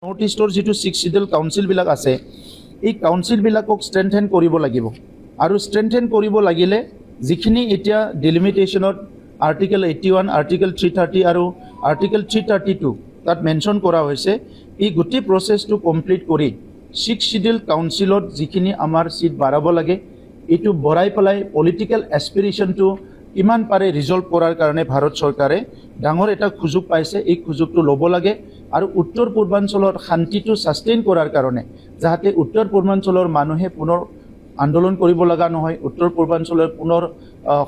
north ইষ্টৰ যিটো 6 schedule কাউন্সিলবিলাক আছে এই কাউন্সিলবিলাকক ষ্ট্ৰেংথেন কৰিব লাগিব আৰু ষ্ট্ৰেংথেন কৰিব লাগিলে যিখিনি এতিয়া ডিলিমিটেশ্যনত আৰ্টিকেল 81 আৰ্টিকেল 330 আৰু আৰ্টিকেল 332 তাত মেনশ্যন কৰা হৈছে এই গোটেই প্ৰচেছটো কমপ্লিট কৰি 6 শিডিউল কাউন্সিলত যিখিনি আমাৰ সিট বাঢ়াব লাগে এইটো বঢ়াই পেলাই পলিটিকেল এছপিৰেশ্যনটো ইমান পাৰে ৰিজলভ কৰাৰ কাৰণে ভাৰত চৰকাৰে ডাঙৰ এটা সুযোগ পাইছে এই সুযোগটো ল'ব লাগে আৰু উত্তৰ পূৰ্বাঞ্চলৰ শান্তিটো সাস্টেইন কৰাৰ কাৰণে যাতে উত্তৰ পূৰ্বাঞ্চলৰ মানুহে পুনৰ আন্দোলন কৰিব লগা নহয় উত্তৰ পূৰ্বাঞ্চলৰ পুনৰ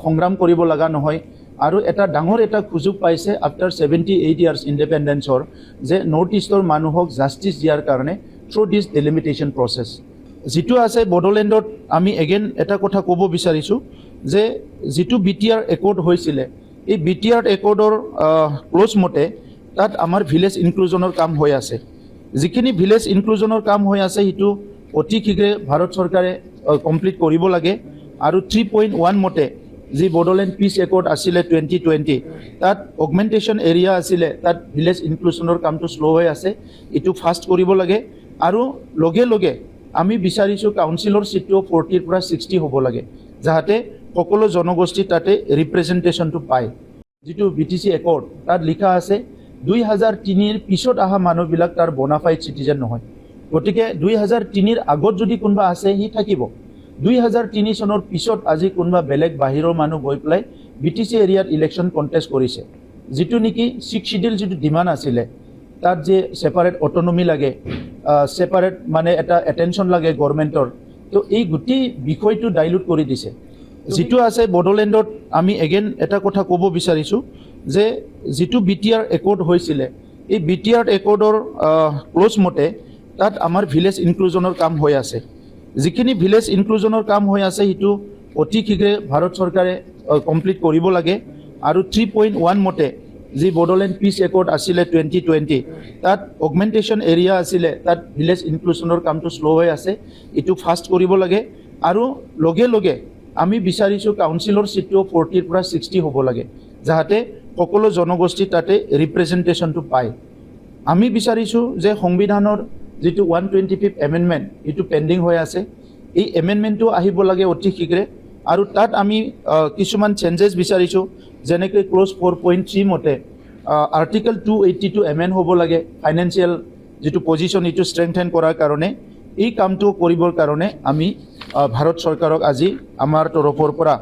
সংগ্ৰাম কৰিব লগা নহয় আৰু এটা ডাঙৰ এটা সুযোগ পাইছে আফটাৰ 78 ইয়াৰ্ছ ইণ্ডিপেণ্ডেন্সৰ যে নৰ্থ ইষ্টৰ মানুহক জাষ্টিছ দিয়াৰ কাৰণে থ্ৰু দিছ ডিলিমিটেশ্যন প্ৰচেছ যিটো আছে বড়োলেণ্ডত আমি এগেইন এটা কথা ক'ব বিচাৰিছোঁ যে যিটো বিটিআৰ একৰ্ড হৈছিলে এই বিটিআৰ একৰ্ডৰ ক্লজ মতে তাত আমাৰ ভিলেজ ইনক্লুজনৰ কাম হৈ আছে যিখিনি ভিলেজ ইনক্লুজনৰ কাম হৈ আছে সেইটো অতি শীঘ্ৰে ভাৰত চৰকাৰে কমপ্লিট কৰিব লাগে আৰু 3.1 মতে যি বড়োলেণ্ড পিছ একৰ্ড আছিলে 2020 তাত অগমেণ্টেশ্যন এৰিয়া আছিলে তাত ভিলেজ ইনক্লুজনৰ কামটো শ্ল' হৈ আছে এইটো ফাষ্ট কৰিব লাগে আৰু লগে লগে আমি বিচাৰিছোঁ কাউন্সিলৰ সিটটো 40 পৰা 60 হ'ব লাগে যাতে সকলো জনগোষ্ঠী তাতে ৰিপ্ৰেজেণ্টেশ্যনটো পায় যিটো বিটিচি একৰ্ড তাত লিখা আছে 2003 পিছত অহা মানুহবিলাক তাৰ বনাফাইড চিটিজেন নহয় গতিকে 2003 আগত যদি কোনোবা আছে সি থাকিব 2003 চনৰ পিছত আজি কোনোবা বেলেগ বাহিৰৰ মানুহ গৈ পেলাই বিটিচি এৰিয়াত ইলেকশ্যন কণ্টেষ্ট কৰিছে যিটো নেকি 6 শিডিউল যিটো ডিমাণ্ড আছিলে তাত যে সেপাৰেট অটনমি লাগে সেপাৰেট মানে এটা এটেনশ্যন লাগে গভৰ্ণমেণ্টৰ তো এই গোটেই বিষয়টো ডাইলুট কৰি দিছে যিটো আছে বড়োলেণ্ডত আমি এগেইন এটা কথা ক'ব বিচাৰিছোঁ যে যিটো বিটিআৰ একৰ্ড হৈছিলে এই বিটিআৰ একৰ্ডৰ ক্লজ মতে তাত আমাৰ ভিলেজ ইনক্লুজনৰ কাম হৈ আছে যিখিনি ভিলেজ ইনক্লুজনৰ কাম হৈ আছে সেইটো অতি শীঘ্ৰে ভাৰত চৰকাৰে কমপ্লিট কৰিব লাগে আৰু 3.1 মতে যি বড়োলেণ্ড পিছ একৰ্ড আছিলে 2020 তাত অগমেণ্টেশ্যন এৰিয়া আছিলে তাত ভিলেজ ইনক্লুজনৰ কামটো শ্ল' হৈ আছে এইটো ফাষ্ট কৰিব লাগে আৰু লগে লগে আমি বিচাৰিছোঁ কাউন্সিলৰ সিটটো 40 পৰা 60 হ'ব লাগে যাতে সকলো জনগোষ্ঠী তাতে ৰিপ্ৰেজেণ্টেশ্যনটো পায় আমি বিচাৰিছোঁ যে সংবিধানৰ যিটো 125th এমেণ্ডমেণ্ট এইটো পেণ্ডিং হৈ আছে এই এমেণ্ডমেণ্টটো আহিব লাগে অতি শীঘ্ৰে আৰু তাত আমি কিছুমান চেঞ্জেছ বিচাৰিছোঁ যেনেকৈ ক্লজ 4.3 মতে আৰ্টিকেল 282 এমেণ্ড হ'ব লাগে ফাইনেন্সিয়েল যিটো পজিশ্যন এইটো ষ্ট্ৰেংথেন কৰাৰ কাৰণে এই কামটো কৰিবৰ কাৰণে আমি ভাৰত চৰকাৰক আজি আমাৰ তৰফৰ পৰা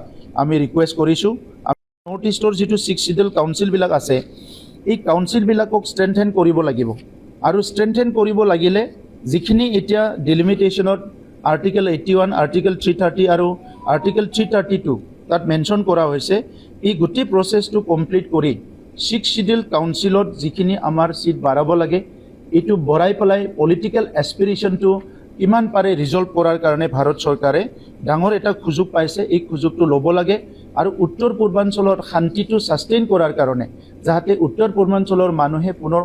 আমি ৰিকুৱেষ্ট কৰিছোঁ নৰ্থ ইষ্টৰ যিটো 6 শিডিউল কাউন্সিলবিলাক আছে এই কাউন্সিলবিলাকক ষ্ট্ৰেংথেন কৰিব লাগিব আৰু ষ্ট্ৰেংথেন কৰিব লাগিলে যিখিনি এতিয়া ডিলিমিটেশ্যনত আৰ্টিকেল 81 আৰ্টিকেল 330 আৰু আৰ্টিকেল 332 তাত মেনশ্যন কৰা হৈছে এই গোটেই প্ৰচেছটো কমপ্লিট কৰি 6 শিডিউল কাউন্সিলত যিখিনি আমাৰ সিট বাঢ়াব লাগে এইটো বঢ়াই পেলাই পলিটিকেল এছপিৰেশ্যনটো ইমান পাৰে ৰিজলভ কৰাৰ কাৰণে ভাৰত চৰকাৰে ডাঙৰ এটা সুযোগ পাইছে এই সুযোগটো ল'ব লাগে আৰু উত্তৰ পূৰ্বাঞ্চলৰ শান্তিটো সাস্টেইন কৰাৰ কাৰণে যাতে উত্তৰ পূৰ্বাঞ্চলৰ মানুহে পুনৰ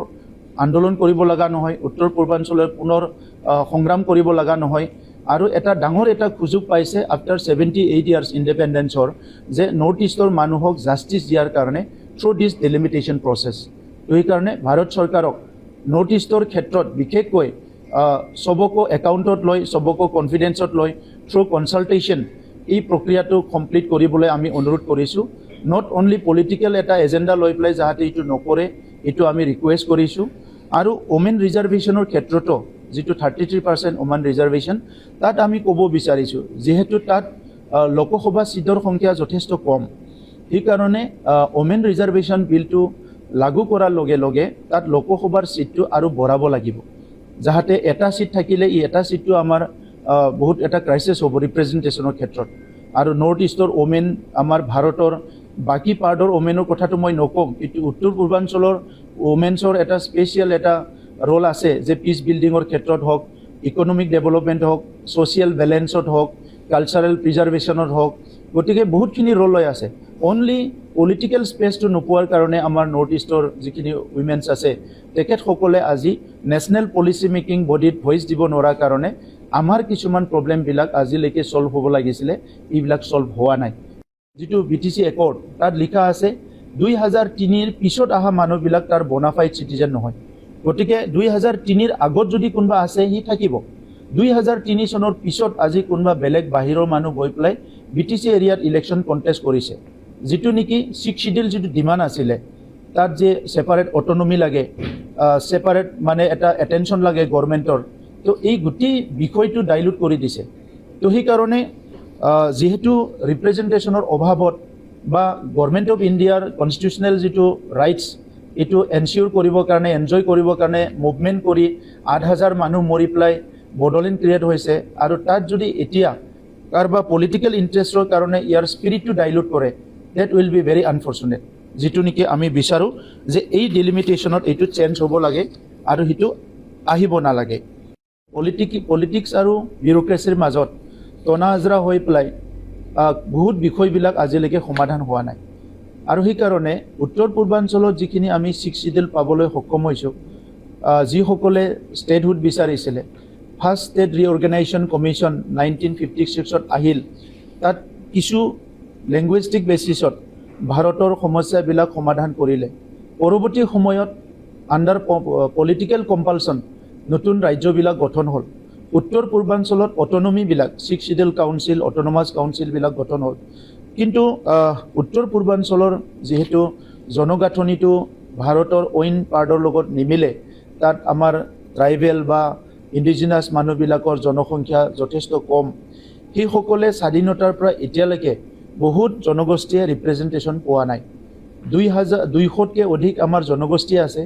আন্দোলন কৰিব লগা নহয় উত্তৰ পূৰ্বাঞ্চলৰ পুনৰ সংগ্ৰাম কৰিব লগা নহয় আৰু এটা ডাঙৰ এটা সুযোগ পাইছে আফটাৰ 78 ইয়াৰ্ছ ইণ্ডিপেণ্ডেন্সৰ যে নৰ্থ ইষ্টৰ মানুহক জাষ্টিছ দিয়াৰ কাৰণে থ্ৰু দিছ ডিলিমিটেশ্যন প্ৰচেছ সেইকাৰণে ভাৰত চৰকাৰক নৰ্থ ইষ্টৰ ক্ষেত্ৰত বিশেষকৈ সবকো একাউণ্টত লৈ সবকো কনফিডেন্সত লৈ থ্ৰু কনচাল্টেশ্যন এই প্ৰক্ৰিয়াটো কমপ্লিট কৰিবলৈ আমি অনুৰোধ কৰিছোঁ নট অনলি পলিটিকেল এটা এজেণ্ডা লৈ পেলাই যাতে এইটো নকৰে এইটো আমি ৰিকুৱেষ্ট কৰিছোঁ আৰু ওমেন ৰিজাৰ্ভেশ্যনৰ ক্ষেত্ৰতো যিটো 33% ওমেন ৰিজাৰ্ভেশ্যন তাত আমি ক'ব বিচাৰিছোঁ যিহেতু তাত লোকসভা সিটৰ সংখ্যা যথেষ্ট কম সেইকাৰণে ওমেন ৰিজাৰ্ভেশ্যন বিলটো লাগু কৰাৰ লগে লগে তাত লোকসভাৰ সিটটো আৰু বঢ়াব লাগিব যাতে এটা সিট থাকিলে এই এটা সিটটো আমাৰ বহুত এটা ক্ৰাইচিছ হ'ব ৰিপ্ৰেজেণ্টেশ্যনৰ ক্ষেত্ৰত আৰু নৰ্থ ইষ্টৰ ওমেন আমাৰ ভাৰতৰ বাকী পাৰ্টৰ ওমেনৰ কথাটো মই নকওঁ এইটো উত্তৰ পূৰ্বাঞ্চলৰ ওমেন্সৰ এটা স্পেচিয়েল এটা ৰোল আছে যে পিচ বিল্ডিঙৰ ক্ষেত্ৰত হওক ইকনমিক ডেভেলপমেণ্ট হওক ছ'চিয়েল বেলেঞ্চত হওক কালচাৰেল প্ৰিজাৰ্ভেশ্যনত হওক গতিকে বহুতখিনি ৰোল লৈ আছে অনলি পলিটিকেল স্পেচটো নোপোৱাৰ কাৰণে আমাৰ নৰ্থ ইষ্টৰ যিখিনি উইমেন্স আছে তেখেতসকলে আজি নেশ্যনেল পলিচি মেকিং বডিত ভইচ দিব নোৱাৰাৰ কাৰণে আমাৰ কিছুমান প্ৰব্লেমবিলাক আজিলৈকে ছল্ভ হ'ব লাগিছিলে এইবিলাক ছল্ভ হোৱা নাই যিটো বিটিচি একৰ্ড তাত লিখা আছে 2003 পিছত অহা মানুহবিলাক তাৰ বনাফাইড চিটিজেন নহয় গতিকে 2003 আগত যদি কোনোবা আছে সি থাকিব 2003 চনৰ পিছত আজি কোনোবা বেলেগ বাহিৰৰ মানুহ গৈ পেলাই বিটিচি এৰিয়াত ইলেকশ্যন কণ্টেষ্ট কৰিছে যিটো নেকি 6 শিডিউল যিটো ডিমাণ্ড আছিলে তাত যে সেপাৰেট অটনমি লাগে সেপাৰেট মানে এটা এটেনশ্যন লাগে গভৰ্ণমেণ্টৰ তো এই গোটেই বিষয়টো ডাইলুট কৰি দিছে তো সেইকাৰণে যেহেতু ৰিপ্ৰেজেণ্টেশ্যনৰ অভাৱত বা গভৰ্ণমেণ্ট অফ ইণ্ডিয়াৰ কনষ্টিটিউচনেল যিটো ৰাইটছ এইটো এনচিয়ৰ কৰিবৰ কাৰণে এনজয় কৰিবৰ কাৰণে মুভমেণ্ট কৰি 8,000 মানুহ মৰি পেলাই বডোলেণ্ড ক্ৰিয়েট হৈছে আৰু তাত যদি এতিয়া কাৰোবাৰ পলিটিকেল ইণ্টাৰেষ্টৰ কাৰণে ইয়াৰ স্পিৰিটটো ডাইলুট কৰে that will be very unfortunate যিটো নেকি আমি বিচাৰোঁ যে এই ডিলিমিটেশ্যনত এইটো চেঞ্জ হ'ব লাগে আৰু সেইটো আহিব নালাগে পলিটিক্স আৰু বিউৰক্ৰেচিৰ মাজত টনা আজৰা হৈ পেলাই বহুত বিষয়বিলাক আজিলৈকে সমাধান হোৱা নাই আৰু সেইকাৰণে উত্তৰ পূৰ্বাঞ্চলত যিখিনি আমি 6 শিডিউল পাবলৈ সক্ষম হৈছোঁ যিসকলে ষ্টেটহুড বিচাৰিছিলে ফাৰ্ষ্ট ষ্টেট ৰিঅৰ্গেনাইজেশ্যন কমিশ্যন 1956ত আহিল তাত কিছু লেংগুৱেষ্টিক বেচিছত ভাৰতৰ সমস্যাবিলাক সমাধান কৰিলে পৰৱৰ্তী সময়ত আণ্ডাৰ পলিটিকেল কম্পালচন নতুন ৰাজ্যবিলাক গঠন হ'ল উত্তৰ পূৰ্বাঞ্চলত অটনমিবিলাক 6 শিডিউল কাউন্সিল অটনমাছ কাউন্সিলবিলাক গঠন হ'ল কিন্তু উত্তৰ পূৰ্বাঞ্চলৰ যেহেতু জনগাঁথনিটো ভাৰতৰ অইন পাৰ্টৰ লগত নিমিলে তাত আমাৰ ট্ৰাইবেল বা ইণ্ডিজিনাছ মানুহবিলাকৰ জনসংখ্যা যথেষ্ট কম সেইসকলে স্বাধীনতাৰ পৰা এতিয়ালৈকে বহুত জনগোষ্ঠীয়ে ৰিপ্ৰেজেণ্টেশ্যন পোৱা নাই 200তকৈ অধিক আমাৰ জনগোষ্ঠী আছে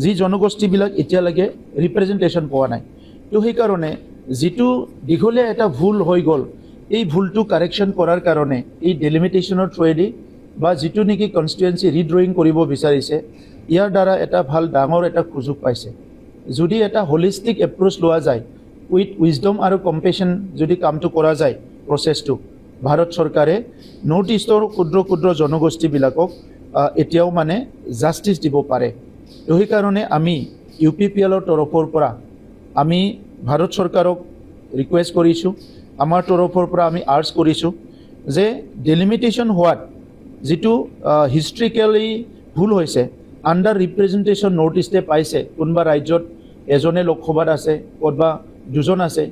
যি জনগোষ্ঠীবিলাক এতিয়ালৈকে ৰিপ্ৰেজেণ্টেশ্যন পোৱা নাই তো সেইকাৰণে যিটো দীঘলীয়া এটা ভুল হৈ গ'ল এই ভুলটো কাৰেকশ্যন কৰাৰ কাৰণে এই ডেলিমিটেশ্যনৰ থ্ৰুৱেদি বা যিটো নেকি কনষ্টিটুৱেঞ্চি ৰিড্ৰয়িং কৰিব বিচাৰিছে ইয়াৰ দ্বাৰা এটা ভাল ডাঙৰ এটা সুযোগ পাইছে যদি এটা হলিষ্টিক এপ্ৰ'চ লোৱা যায় উইথ উইজডম আৰু কম্পেশ্যন যদি কামটো কৰা যায় প্ৰচেছটো ভাৰত চৰকাৰে নৰ্থ ইষ্টৰ ক্ষুদ্ৰ জনগোষ্ঠীবিলাকক এতিয়াও মানে জাষ্টিছ দিব পাৰে তো সেইকাৰণে আমি UPPLৰ তৰফৰ পৰা আমি ভাৰত চৰকাৰক ৰিকুৱেষ্ট কৰিছোঁ আমাৰ তৰফৰ পৰা আমি আৰ্জ কৰিছোঁ যে ডেলিমিটেশ্যন হোৱাত যিটো হিষ্ট্ৰিকেলি ভুল হৈছে আণ্ডাৰ ৰিপ্ৰেজেণ্টেশ্যন নৰ্থ ইষ্টে পাইছে কোনোবা ৰাজ্যত এজনে লোকসভাত আছে ক'ৰবা দুজন আছে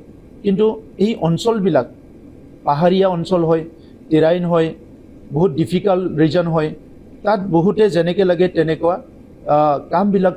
কিন্তু এই অঞ্চলবিলাক পাহাৰীয়া অঞ্চল হয় টেৰাইন হয় বহুত ডিফিকাল্ট ৰিজন হয় তাত বহুতে যেনেকৈ লাগে তেনেকুৱা কামবিলাক